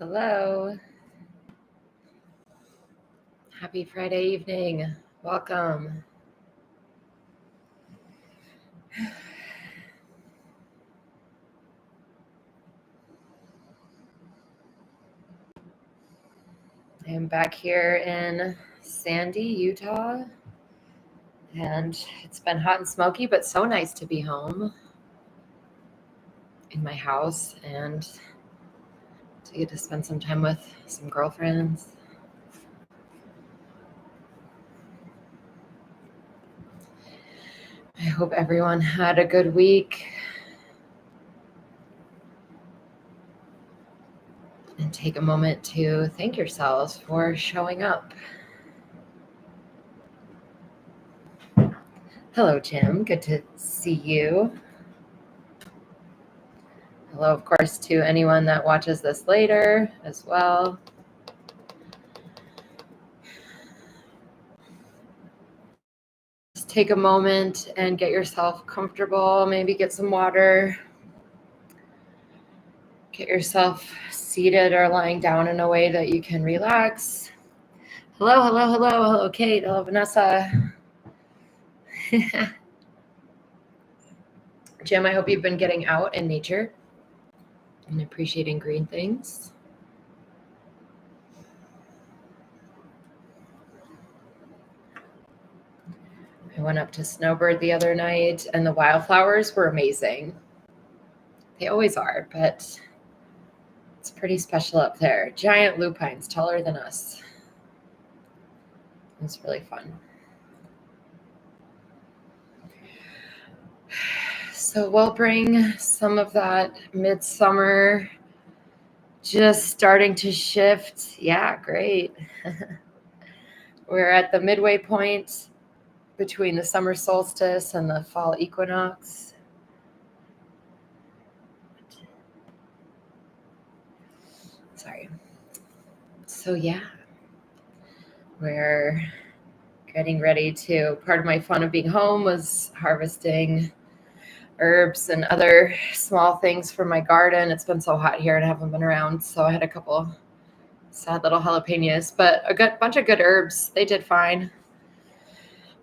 Hello. Happy Friday evening. Welcome. I am back here in Sandy, Utah, and it's been hot and smoky, but so nice to be home in my house and to get to spend some time with some girlfriends. I hope everyone had a good week. And take a moment to thank yourselves for showing up. Hello, Jim. Good to see you. Hello, of course, to anyone that watches this later as well. Just take a moment and get yourself comfortable. Maybe get some water. Get yourself seated or lying down in a way that you can relax. Hello, Kate. Hello, Vanessa. Jim, I hope you've been getting out in nature and appreciating green things. I went up to Snowbird the other night and the wildflowers were amazing. They always are, but it's pretty special up there. Giant lupines, taller than us. It was really fun. So we'll bring some of that midsummer just starting to shift. Yeah, great. We're at the midway point between the summer solstice and the fall equinox. Sorry. So yeah, we're getting ready to, part of my fun of being home was harvesting herbs and other small things from my garden. It's been so hot here and I haven't been around, so I had a couple sad little jalapenos, but a good bunch of good herbs. They did fine.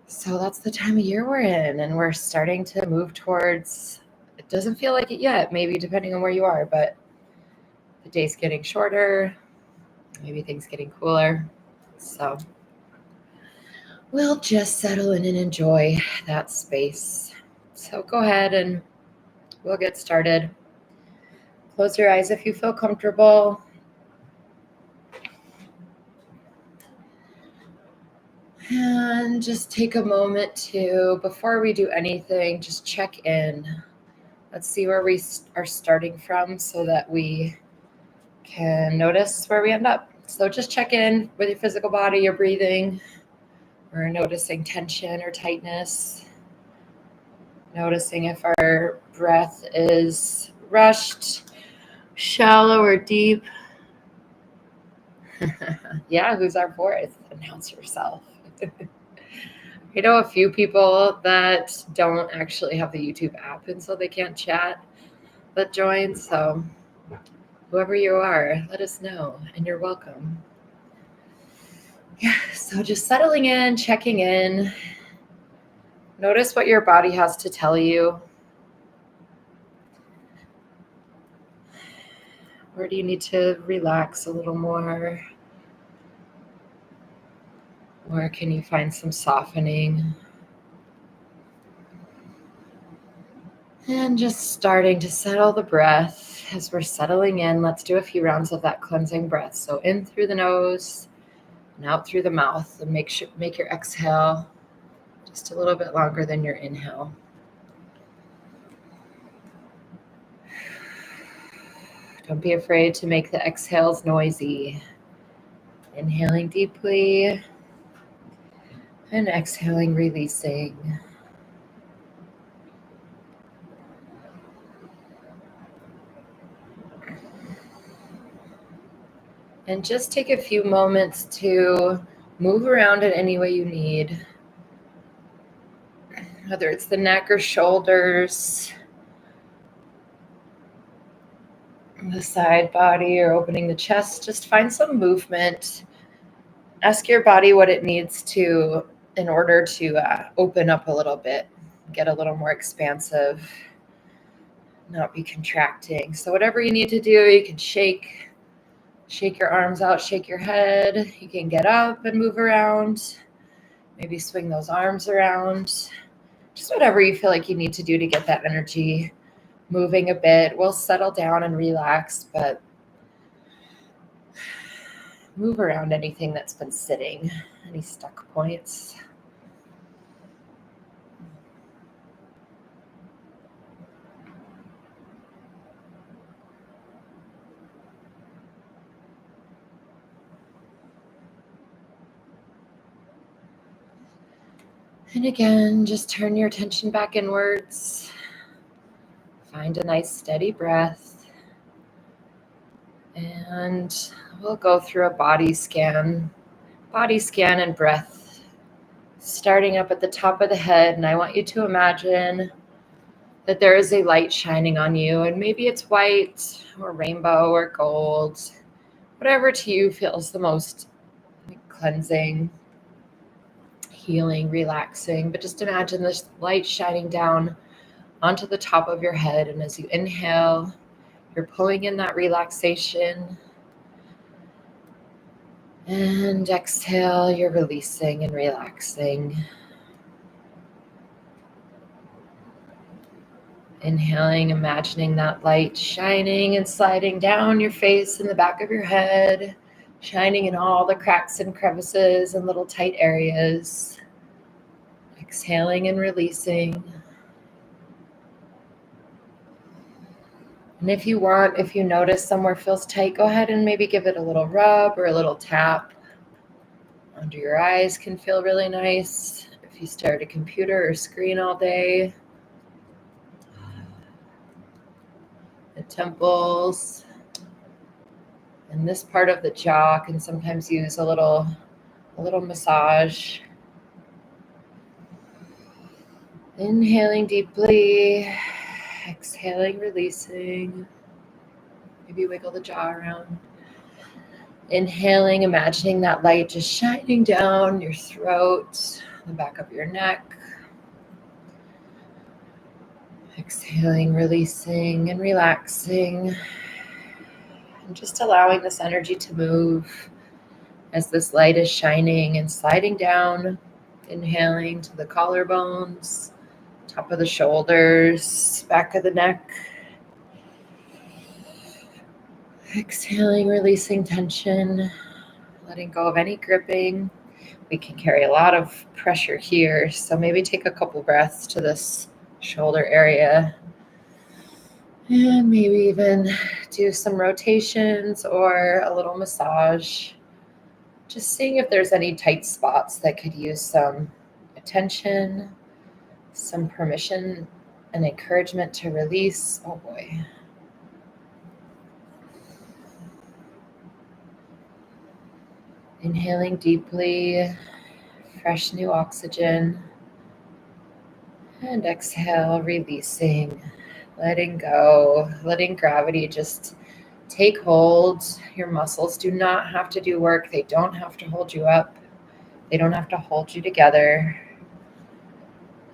So that's the time of year we're in, and we're starting to move towards, it doesn't feel like it yet, maybe depending on where you are, but the day's getting shorter, maybe things getting cooler. So we'll just settle in and enjoy that space. So go ahead and we'll get started. Close your eyes if you feel comfortable. And just take a moment to, before we do anything, just check in. Let's see where we are starting from so that we can notice where we end up. So just check in with your physical body, your breathing. We're noticing tension or tightness. Noticing if our breath is rushed, shallow, or deep. Yeah, who's our fourth? Announce yourself. I know a few people that don't actually have the YouTube app, and so they can't chat that join. So whoever you are, let us know, and you're welcome. Yeah, so just settling in, checking in. Notice what your body has to tell you. Where do you need to relax a little more? Where can you find some softening? And just starting to settle the breath. As we're settling in, let's do a few rounds of that cleansing breath. So in through the nose and out through the mouth, and make your exhale just a little bit longer than your inhale. Don't be afraid to make the exhales noisy. Inhaling deeply and exhaling, releasing. And just take a few moments to move around in any way you need, whether it's the neck or shoulders, the side body or opening the chest. Just find some movement. Ask your body what it needs to in order to open up a little bit, get a little more expansive, not be contracting. So whatever you need to do, you can shake your arms out, shake your head. You can get up and move around. Maybe swing those arms around. Just whatever you feel like you need to do to get that energy moving a bit. We'll settle down and relax, but move around anything that's been sitting, any stuck points. And again, just turn your attention back inwards. Find a nice steady breath. And we'll go through a body scan and breath. Starting up at the top of the head, and I want you to imagine that there is a light shining on you, and maybe it's white or rainbow or gold, whatever to you feels the most cleansing, healing, relaxing. But just imagine this light shining down onto the top of your head, and as you inhale, you're pulling in that relaxation, and exhale, you're releasing and relaxing. Inhaling, imagining that light shining and sliding down your face and the back of your head, shining in all the cracks and crevices and little tight areas. Exhaling and releasing. And if you notice somewhere feels tight, go ahead and maybe give it a little rub or a little tap. Under your eyes can feel really nice if you stare at a computer or screen all day. The temples and this part of the jaw can sometimes use a little massage. Inhaling deeply, exhaling, releasing. Maybe wiggle the jaw around. Inhaling, imagining that light just shining down your throat, the back of your neck. Exhaling, releasing and relaxing. And just allowing this energy to move as this light is shining and sliding down. Inhaling to the collarbones, top of the shoulders, back of the neck. Exhaling, releasing tension, letting go of any gripping. We can carry a lot of pressure here, so maybe take a couple breaths to this shoulder area. And maybe even do some rotations or a little massage. Just seeing if there's any tight spots that could use some attention, some permission and encouragement to release. Oh boy. Inhaling deeply, fresh new oxygen. And exhale, releasing, letting go, letting gravity just take hold. Your muscles do not have to do work. They don't have to hold you up. They don't have to hold you together.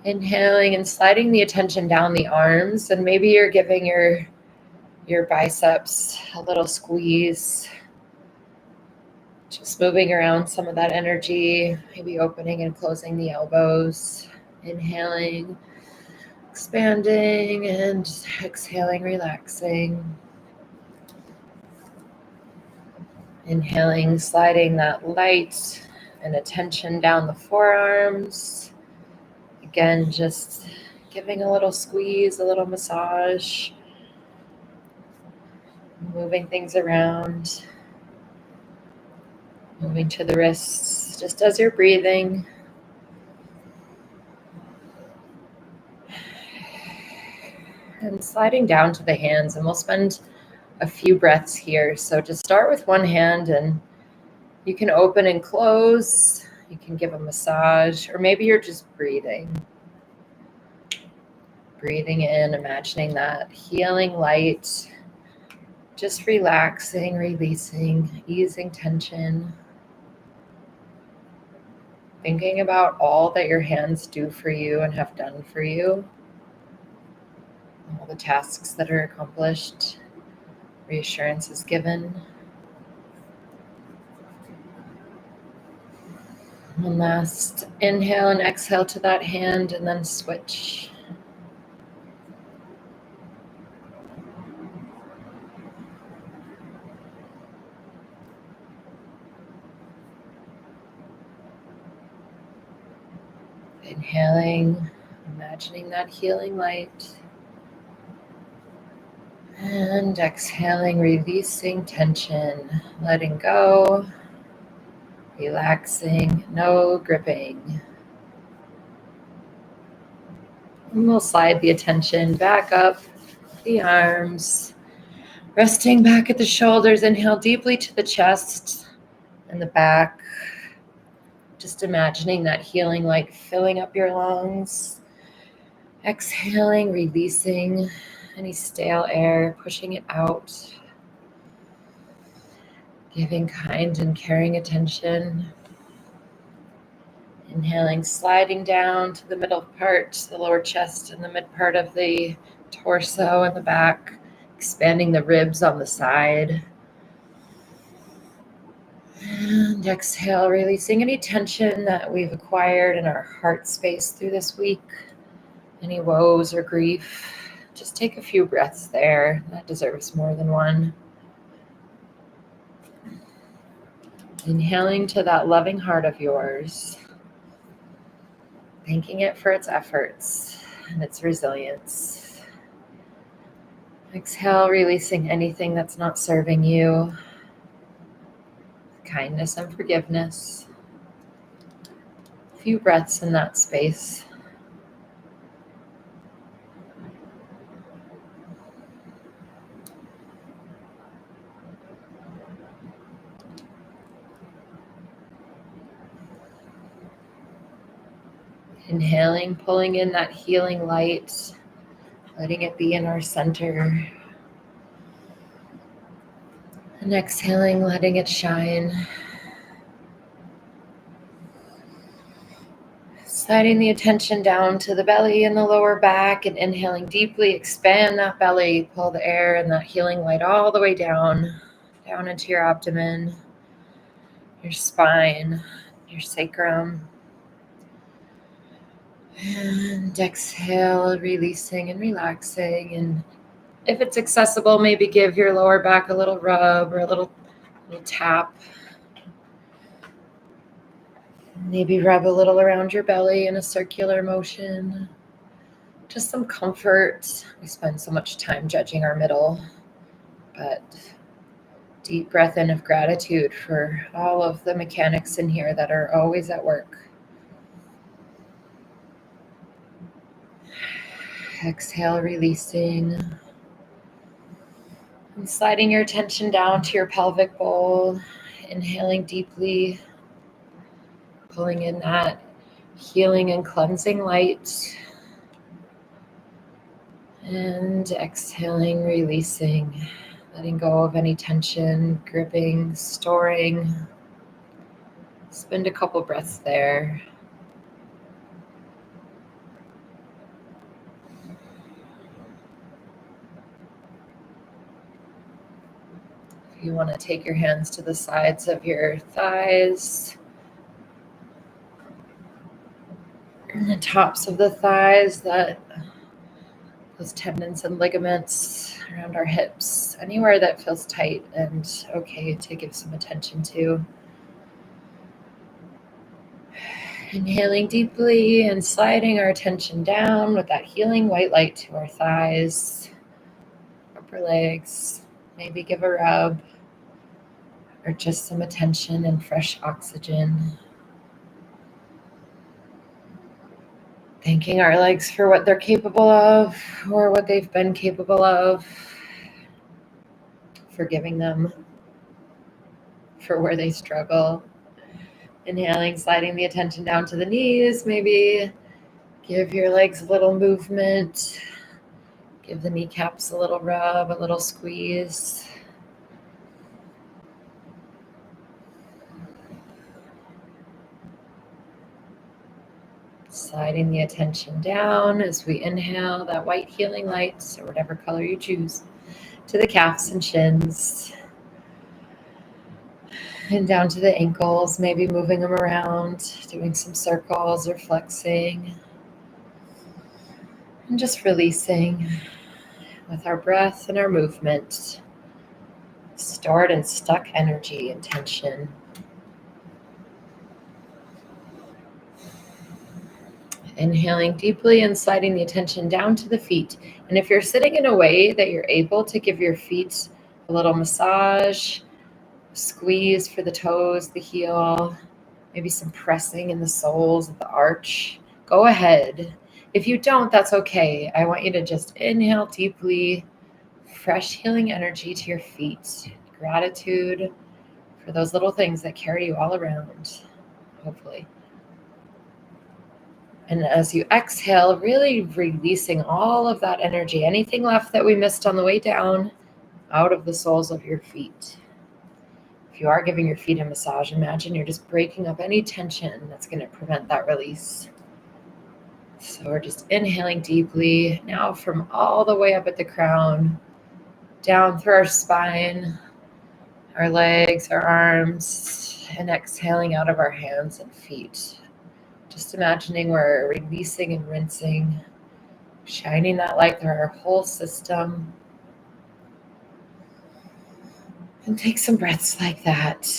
Inhaling and sliding the attention down the arms, and maybe you're giving your biceps a little squeeze. Just moving around some of that energy, maybe opening and closing the elbows. Inhaling, expanding, and exhaling, relaxing. Inhaling, sliding that light and attention down the forearms. Again, just giving a little squeeze, a little massage. Moving things around. Moving to the wrists, just as you're breathing. And sliding down to the hands, and we'll spend a few breaths here. So just start with one hand, and you can open and close. You can give a massage, or maybe you're just breathing. Breathing in, imagining that healing light Just relaxing, releasing, easing tension. Thinking about all that your hands do for you and have done for you. All the tasks that are accomplished. Reassurance is given. One last inhale and exhale to that hand, and then switch. Inhaling, imagining that healing light. And exhaling, releasing tension, letting go, relaxing, no gripping. And we'll slide the attention back up the arms, resting back at the shoulders. Inhale deeply to the chest and the back. Just imagining that healing light filling up your lungs. Exhaling, releasing any stale air, pushing it out. Giving kind and caring attention. Inhaling, sliding down to the middle part, the lower chest and the mid part of the torso and the back, expanding the ribs on the side. And exhale, releasing any tension that we've acquired in our heart space through this week, any woes or grief. Just take a few breaths there. That deserves more than one. Inhaling to that loving heart of yours, thanking it for its efforts and its resilience. Exhale, releasing anything that's not serving you. Kindness and forgiveness. A few breaths in that space. Inhaling, pulling in that healing light, letting it be in our center. And exhaling, letting it shine. Sliding the attention down to the belly and the lower back, and inhaling deeply, expand that belly, pull the air and that healing light all the way down into your abdomen, your spine, your sacrum. And exhale, releasing and relaxing. And if it's accessible, maybe give your lower back a little rub or a little tap. Maybe rub a little around your belly in a circular motion. Just some comfort. We spend so much time judging our middle, but deep breath in of gratitude for all of the mechanics in here that are always at work. Exhale, releasing. And sliding your attention down to your pelvic bowl. Inhaling deeply. Pulling in that healing and cleansing light. And exhaling, releasing. Letting go of any tension, gripping, storing. Spend a couple breaths there. If you want to take your hands to the sides of your thighs, and the tops of the thighs, those tendons and ligaments around our hips, anywhere that feels tight and okay to give some attention to. Inhaling deeply and sliding our attention down with that healing white light to our thighs, upper legs. Maybe give a rub or just some attention and fresh oxygen. Thanking our legs for what they're capable of or what they've been capable of. Forgiving them for where they struggle. Inhaling, sliding the attention down to the knees. Maybe give your legs a little movement. Give the kneecaps a little rub, a little squeeze. Sliding the attention down as we inhale that white healing light, or whatever color you choose, to the calves and shins, and down to the ankles, maybe moving them around, doing some circles or flexing, and just releasing with our breath and our movement, stored and stuck energy and tension. Inhaling deeply and sliding the attention down to the feet. And if you're sitting in a way that you're able to give your feet a little massage, squeeze for the toes, the heel, maybe some pressing in the soles of the arch, go ahead. If you don't, that's okay. I want you to just inhale deeply, fresh healing energy to your feet. Gratitude for those little things that carry you all around, hopefully. And as you exhale, really releasing all of that energy, anything left that we missed on the way down, out of the soles of your feet. If you are giving your feet a massage, imagine you're just breaking up any tension that's going to prevent that release. So we're just inhaling deeply now from all the way up at the crown, down through our spine, our legs, our arms, and exhaling out of our hands and feet. Just imagining we're releasing and rinsing, shining that light through our whole system. And take some breaths like that,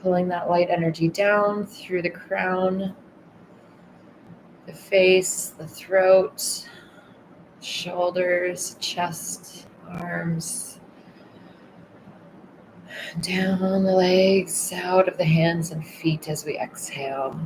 pulling that light energy down through the crown, the face, the throat, shoulders, chest, arms, down the legs, out of the hands and feet as we exhale.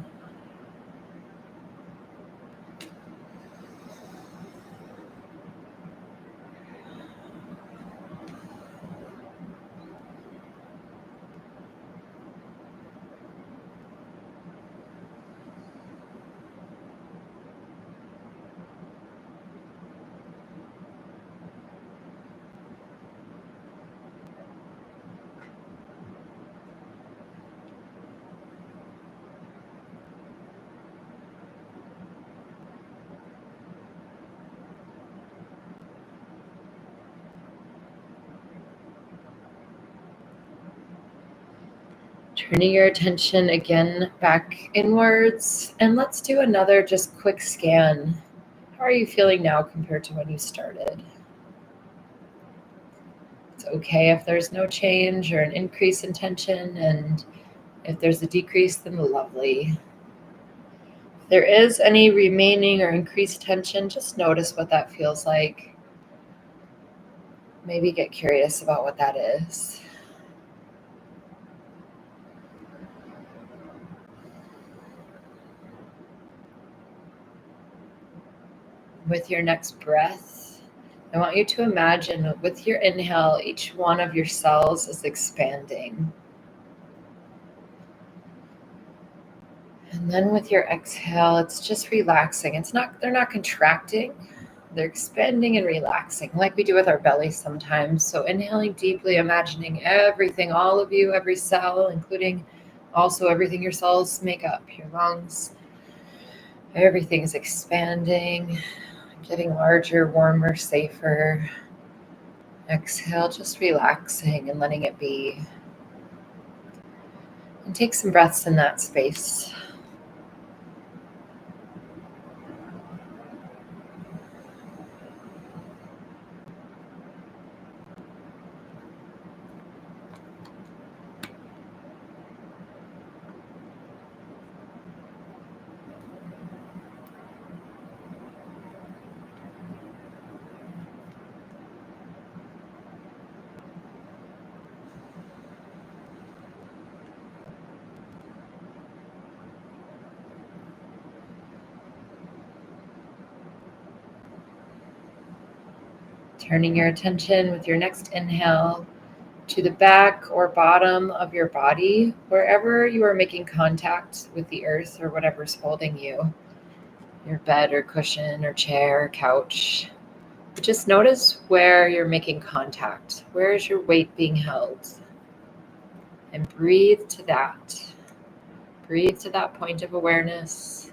Turning your attention again back inwards, and let's do another just quick scan. How are you feeling now compared to when you started? It's okay if there's no change or an increase in tension, and if there's a decrease, then lovely. If there is any remaining or increased tension, just notice what that feels like. Maybe get curious about what that is. With your next breath, I want you to imagine with your inhale, each one of your cells is expanding. And then with your exhale, it's just relaxing. They're not contracting. They're expanding and relaxing like we do with our belly sometimes. So inhaling deeply, imagining everything, all of you, every cell, including also everything your cells make up, your lungs. Everything is expanding, getting larger, warmer, safer. Exhale, just relaxing and letting it be. And take some breaths in that space. Turning your attention with your next inhale to the back or bottom of your body, wherever you are making contact with the earth or whatever's holding you, your bed or cushion or chair or couch. Just notice where you're making contact. Where is your weight being held? And breathe to that. Breathe to that point of awareness.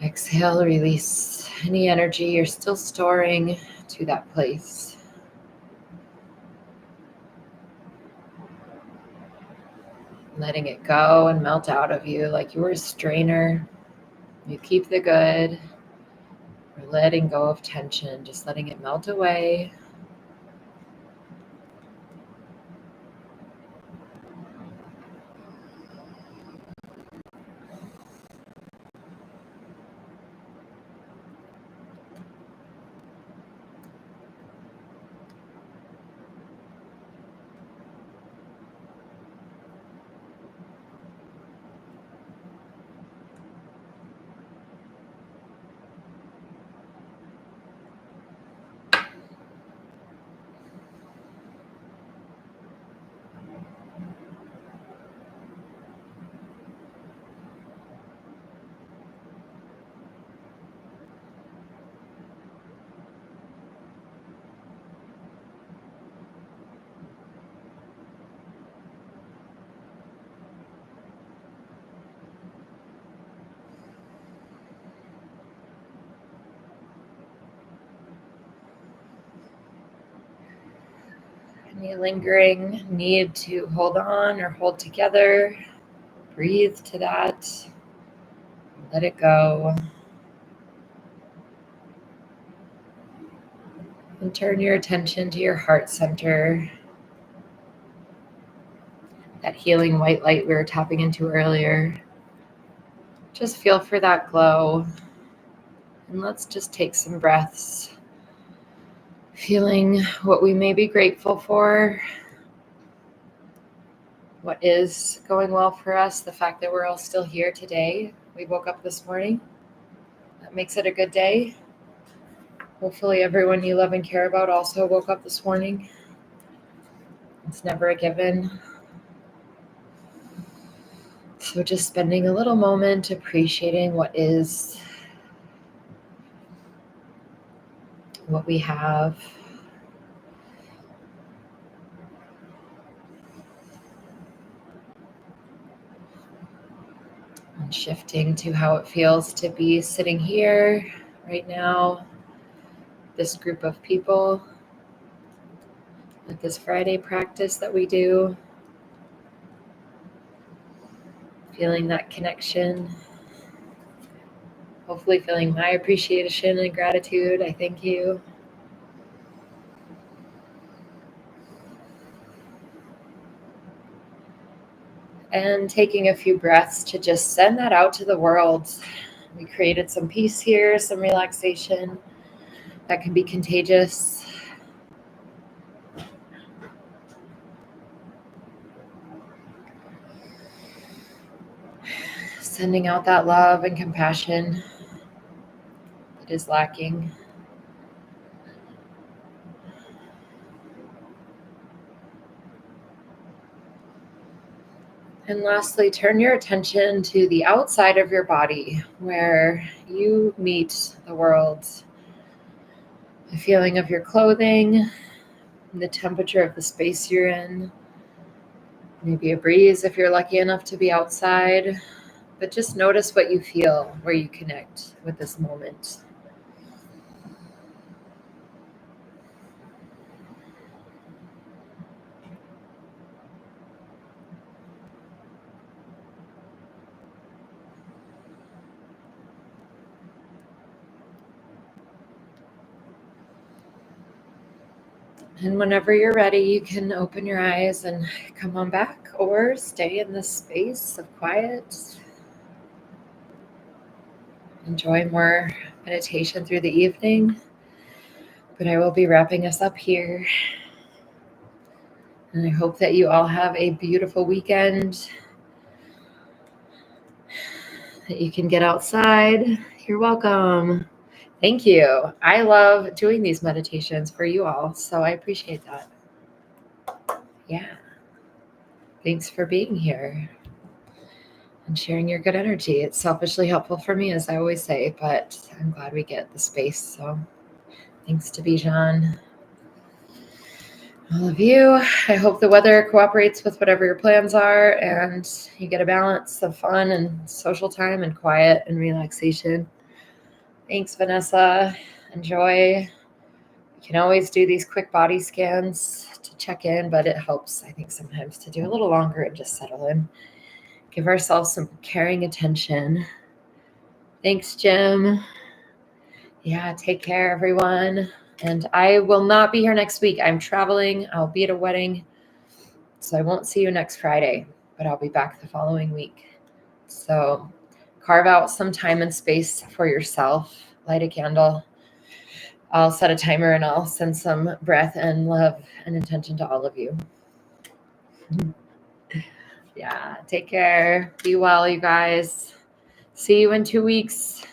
Exhale, release any energy you're still storing to that place. Letting it go and melt out of you like you were a strainer. You keep the good. We're letting go of tension, just letting it melt away. Any lingering need to hold on or hold together, breathe to that. Let it go. And turn your attention to your heart center. That healing white light we were tapping into earlier. Just feel for that glow. And let's just take some breaths. Feeling what we may be grateful for. What is going well for us. The fact that we're all still here today. We woke up this morning. That makes it a good day. Hopefully everyone you love and care about also woke up this morning. It's never a given. So just spending a little moment appreciating what is, what we have. And shifting to how it feels to be sitting here right now, this group of people, at this Friday practice that we do. Feeling that connection. Hopefully feeling my appreciation and gratitude. I thank you. And taking a few breaths to just send that out to the world. We created some peace here, some relaxation that can be contagious. Sending out that love and compassion that is lacking. And lastly, turn your attention to the outside of your body where you meet the world. The feeling of your clothing, the temperature of the space you're in, maybe a breeze if you're lucky enough to be outside, but just notice what you feel, where you connect with this moment. And whenever you're ready, you can open your eyes and come on back or stay in this space of quiet. Enjoy more meditation through the evening, but I will be wrapping us up here. And I hope that you all have a beautiful weekend, that you can get outside. You're welcome. Thank you. I love doing these meditations for you all, so I appreciate that. Yeah. Thanks for being here and sharing your good energy. It's selfishly helpful for me, as I always say, but I'm glad we get the space. So thanks to Bijan. All of you. I hope the weather cooperates with whatever your plans are and you get a balance of fun and social time and quiet and relaxation. Thanks, Vanessa. Enjoy. You can always do these quick body scans to check in, but it helps, I think, sometimes to do a little longer and just settle in. Give ourselves some caring attention. Thanks, Jim. Yeah, take care, everyone. And I will not be here next week. I'm traveling. I'll be at a wedding. So I won't see you next Friday, but I'll be back the following week. So carve out some time and space for yourself. Light a candle. I'll set a timer and I'll send some breath and love and intention to all of you. Yeah, take care. Be well, you guys. See you in 2 weeks.